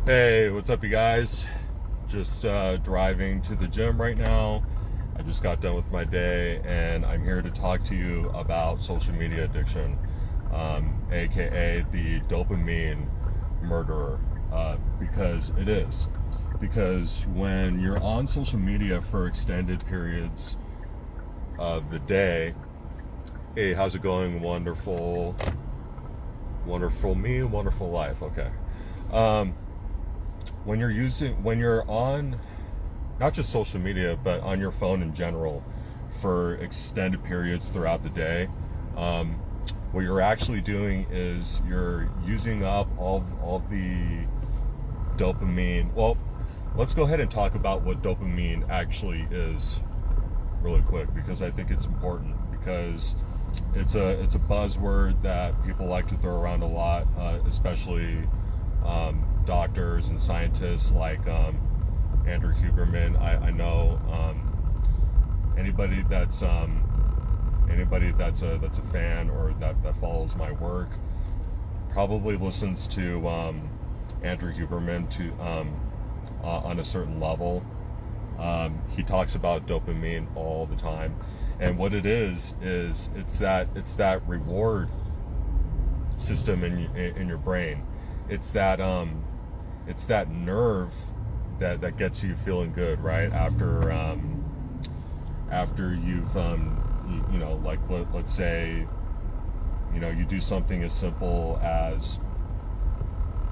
Hey, what's up, you guys? Just driving to the gym right now. I just got done with my day, and I'm here to talk to you about social media addiction, aka the dopamine murderer, because it is. Because when you're on social media for extended periods of the day, hey, how's it going? Wonderful, wonderful me, wonderful life. Okay. When you're on not just social media but on your phone in general for extended periods throughout the day, what you're actually doing is you're using up all the dopamine. Well, let's go ahead and talk about what dopamine actually is really quick, because I think it's important, because it's a buzzword that people like to throw around a lot, especially doctors and scientists like Andrew Huberman. I know anybody that's a fan or that follows my work probably listens to Andrew Huberman to on a certain level. He talks about dopamine all the time, and what it is it's that reward system in your brain. It's that nerve that gets you feeling good, right? After you've like let's say you do something as simple as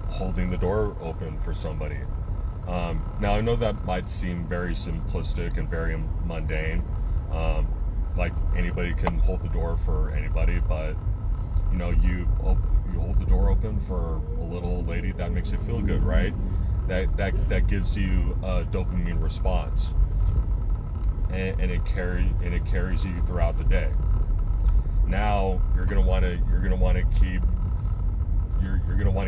holding the door open for somebody. Now I know that might seem very simplistic and very mundane, like anybody can hold the door for anybody, but you hold the door open for a little old lady, that makes you feel good, right? That gives you a dopamine response, and it carries you throughout the day. Now you're gonna want to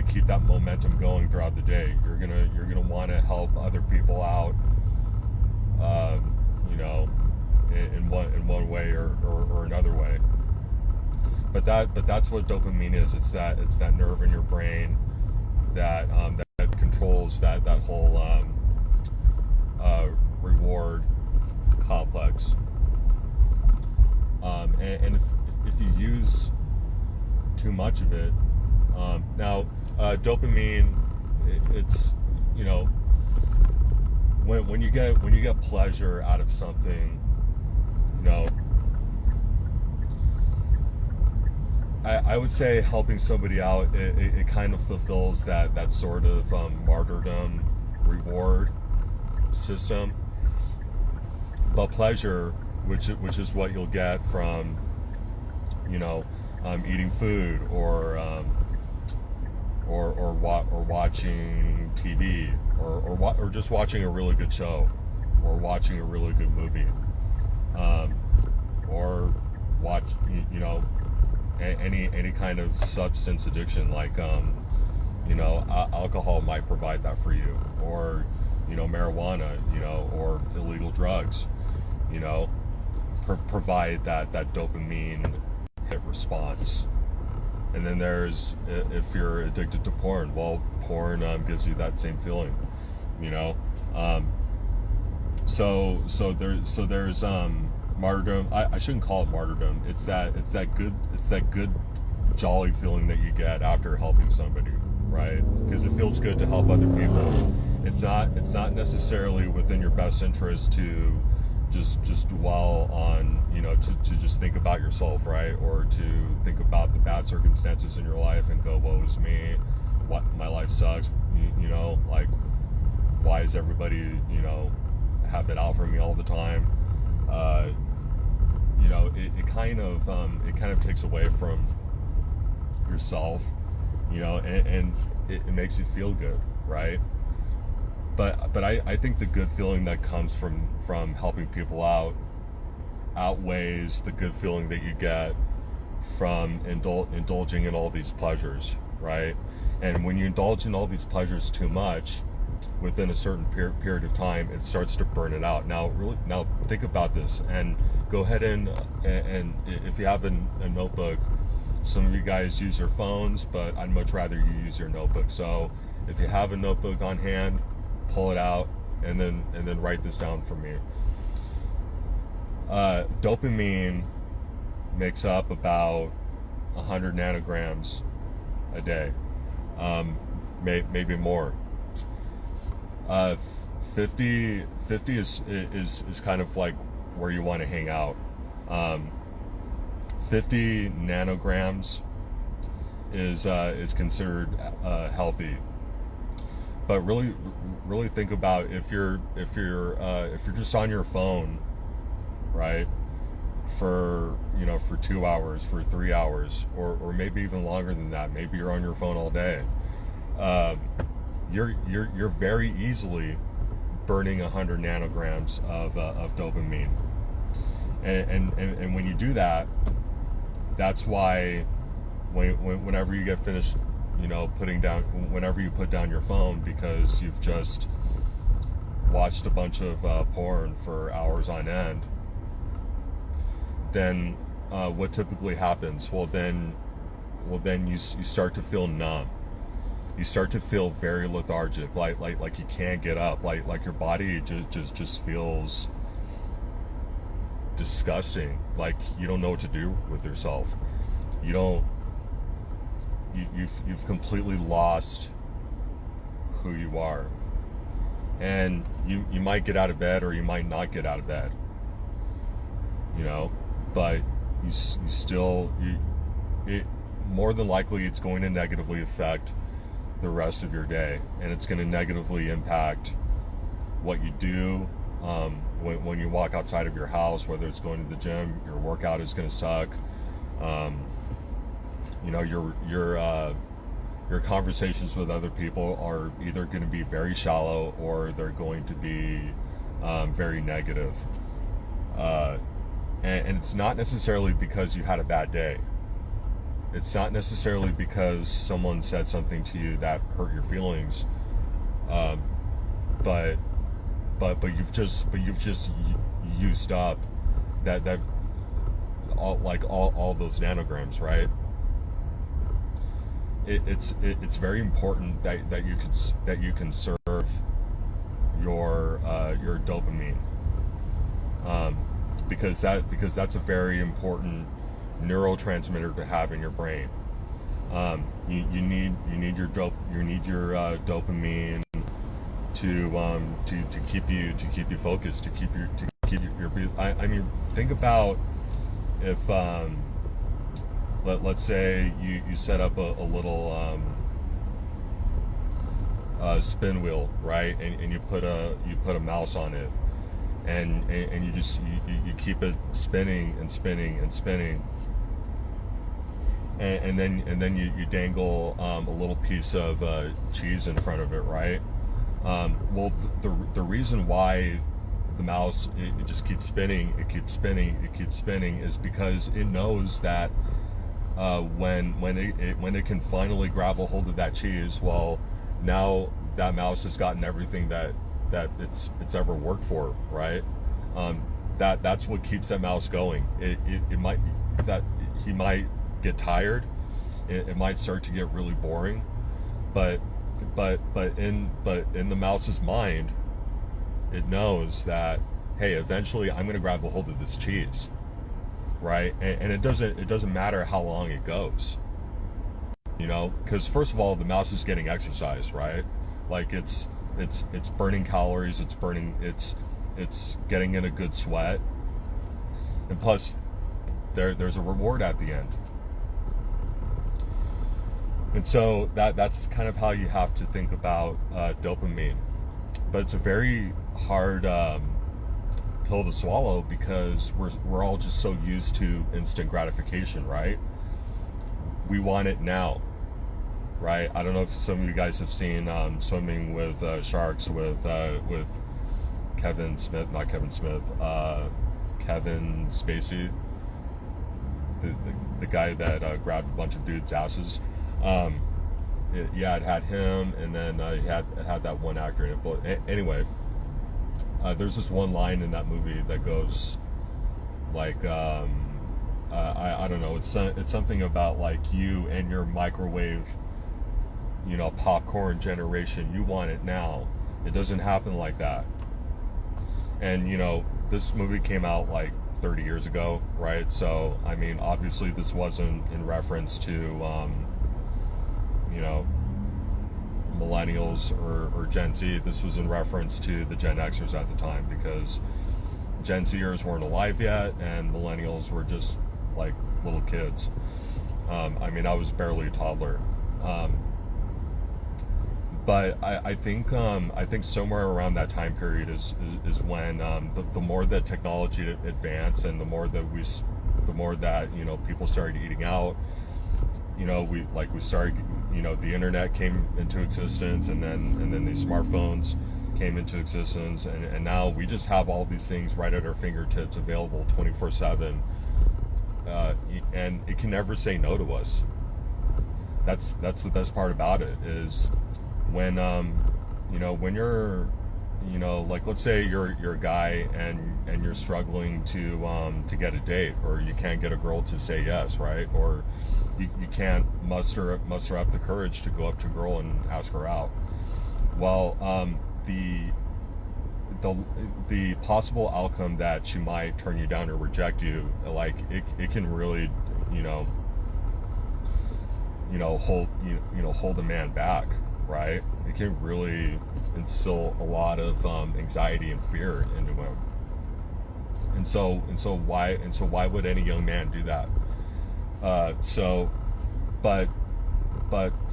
keep that momentum going throughout the day. You're gonna want to help other people out, in one way or another way. But that's what dopamine is. It's that nerve in your brain that controls that whole reward complex. And if you use too much of it, now dopamine, it's when you get pleasure out of something, I would say helping somebody out, it kind of fulfills that sort of martyrdom reward system. But pleasure, which is what you'll get from eating food or watching TV or just watching a really good show or watching a really good movie, or watch any kind of substance addiction, like alcohol might provide that for you, or marijuana, or illegal drugs, provide that dopamine hit response. And then there's, if you're addicted to porn, well, porn gives you that same feeling, so there's martyrdom. I shouldn't call it martyrdom. It's that good jolly feeling that you get after helping somebody, right? Because it feels good to help other people. It's not necessarily within your best interest to just dwell on to just think about yourself, right? Or to think about the bad circumstances in your life and go, woe is me, what, my life sucks, like, why is everybody have it out for me all the time? It kind of takes away from yourself, and it makes you feel good, right? But I think the good feeling that comes from helping people out outweighs the good feeling that you get from indulging in all these pleasures, right? And when you indulge in all these pleasures too much within a certain period of time, it starts to burn it out. Now think about this, and go ahead and if you have a notebook, Some of you guys use your phones, but I'd much rather you use your notebook. So if you have a notebook on hand, pull it out and then write this down for me. Dopamine makes up about 100 nanograms a day, maybe more. 50 is kind of like where you want to hang out. 50 nanograms is considered healthy. But really think about if you're just on your phone, right, for 2 hours, for 3 hours, or maybe even longer than that. Maybe you're on your phone all day. You're very easily burning 100 nanograms of dopamine, and when you do that, that's why whenever you get finished, whenever you put down your phone because you've just watched a bunch of porn for hours on end, then what typically happens? Well, then you start to feel numb. You start to feel very lethargic, like you can't get up, like your body just feels disgusting, like you don't know what to do with yourself. You've completely lost who you are, and you might get out of bed or you might not get out of bed, but you still more than likely it's going to negatively affect the rest of your day, and it's going to negatively impact what you do. When you walk outside of your house, whether it's going to the gym, your workout is going to suck. Your conversations with other people are either going to be very shallow or they're going to be very negative. And it's not necessarily because you had a bad day. It's not necessarily because someone said something to you that hurt your feelings, but you've just used up that all those nanograms, right? It's very important that you conserve your dopamine, because that's a very important neurotransmitter to have in your brain. You need your dopamine to keep you focused, to keep your I mean, think about if let's say you set up a little spin wheel, right, and you put a mouse on it, and you keep it spinning and spinning and spinning, and then you dangle a little piece of cheese in front of it, right? Well, the reason why the mouse it just keeps spinning, it keeps spinning is because it knows that when it can finally grab a hold of that cheese, well, now that mouse has gotten everything that it's ever worked for, right? That's what keeps that mouse going. It might be that he might get tired, it might start to get really boring, but in the mouse's mind, it knows that, hey, eventually I'm going to grab a hold of this cheese, right? And it doesn't matter how long it goes, because first of all, the mouse is getting exercise, right? Like it's burning calories, it's getting in a good sweat, and plus there's a reward at the end. And so that's kind of how you have to think about dopamine. But it's a very hard pill to swallow because we're all just so used to instant gratification, right? We want it now, right? I don't know if some of you guys have seen Swimming with Sharks with Kevin Spacey, the guy that grabbed a bunch of dudes' asses. It had him, and then it had that one actor in it. But anyway, there's this one line in that movie that goes like, I don't know. It's something about like you and your microwave, popcorn generation. You want it now. It doesn't happen like that. And this movie came out like 30 years ago, right? So I mean, obviously this wasn't in reference to millennials or Gen Z. This was in reference to the Gen Xers at the time, because Gen Zers weren't alive yet and millennials were just like little kids. I mean, I was barely a toddler. But I think somewhere around that time period is when the more that technology advanced, and the more that people started eating out. We started, the internet came into existence, and then these smartphones came into existence, and now we just have all these things right at our fingertips, available 24/7, and it can never say no to us. That's the best part about it, is when when you're like, let's say you're a guy and you're struggling to get a date, or you can't get a girl to say yes, right? Or you can't muster up the courage to go up to a girl and ask her out. Well, the possible outcome that she might turn you down or reject you, like it can really hold a man back, right? It can really instill a lot of anxiety and fear into him. And so why would any young man do that? But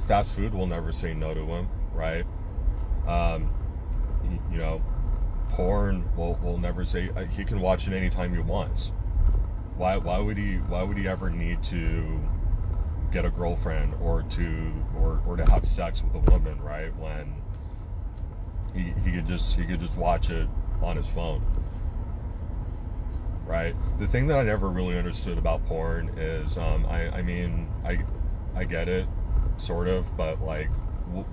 fast food will never say no to him, right? Porn will never say, he can watch it anytime he wants. Why would he ever need to get a girlfriend or to have sex with a woman, right? When he could just watch it on his phone, right? The thing that I never really understood about porn is, I mean, I get it, sort of, but like,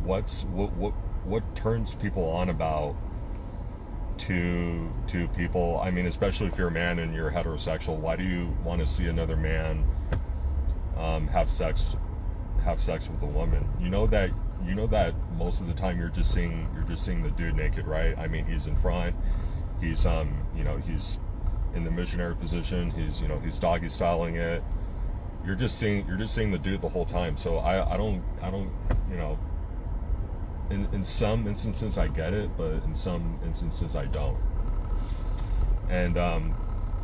what turns people on about to people? I mean, especially if you're a man and you're heterosexual, why do you want to see another man have sex with a woman? You know that most of the time you're just seeing the dude naked, right? I mean, he's in front, he's he's in the missionary position, he's doggy styling it. You're just seeing the dude the whole time. So I don't in some instances I get it, but in some instances I don't. And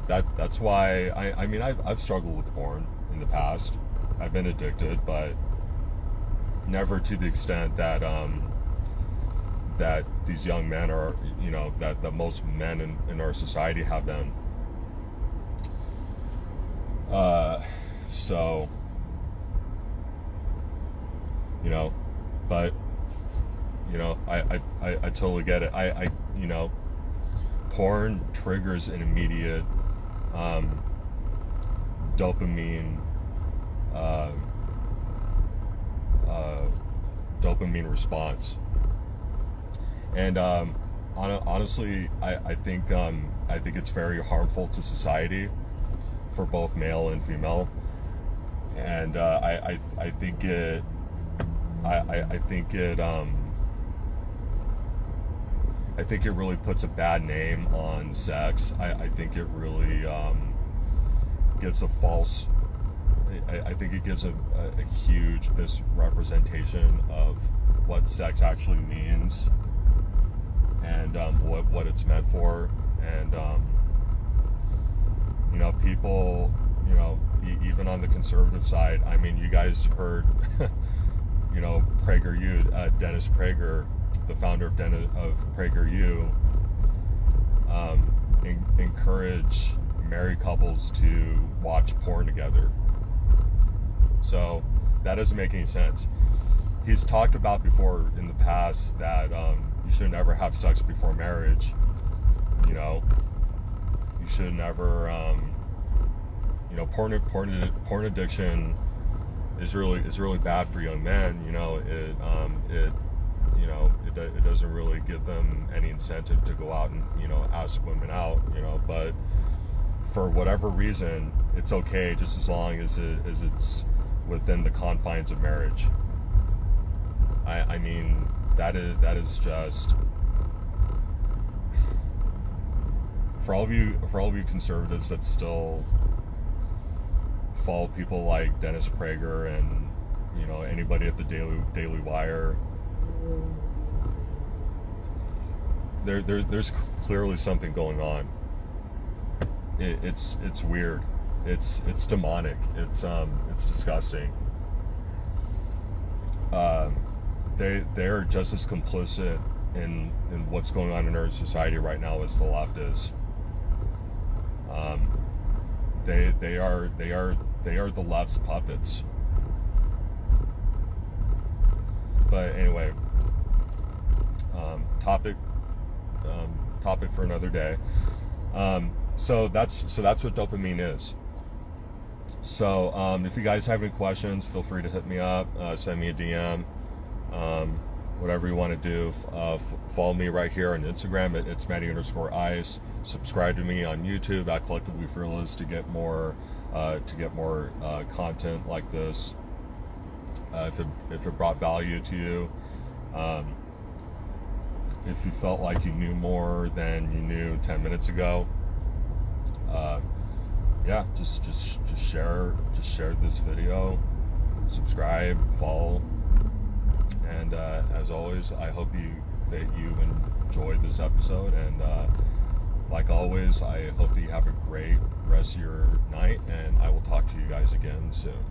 that's why I mean, I've struggled with porn in the past. I've been addicted, but never to the extent that that these young men are, that most men in our society have been. So, but I totally get it. I porn triggers an immediate dopamine response, and honestly, I think it's very harmful to society, for both male and female, and I think it really puts a bad name on sex. I think it really gives a false. I think it gives a huge misrepresentation of what sex actually means, and what it's meant for. And people, even on the conservative side, I mean, you guys heard PragerU, Dennis Prager, the founder of PragerU, encourage married couples to watch porn together. So that doesn't make any sense. He's talked about before in the past that you should never have sex before marriage. You should never. Porn addiction is really bad for young men. It doesn't really give them any incentive to go out and ask women out. But for whatever reason, it's okay just as long as it's within the confines of marriage. I mean, that is just, for all of you conservatives that still follow people like Dennis Prager and, you know, anybody at the Daily Wire. There's clearly something going on. It's weird. It's demonic. It's disgusting. They're just as complicit in what's going on in our society right now as the left is. They are the left's puppets. But anyway, topic for another day. So that's what dopamine is. So if you guys have any questions, feel free to hit me up, send me a DM, whatever you want to do. Follow me right here on Instagram at it's Matty_Ice. Subscribe to me on YouTube at Collectively Fearless to get more content like this. If it brought value to you, if you felt like you knew more than you knew 10 minutes ago, yeah, just share this video, subscribe, follow, and as always, I hope that you enjoyed this episode, and like always, I hope that you have a great rest of your night, and I will talk to you guys again soon.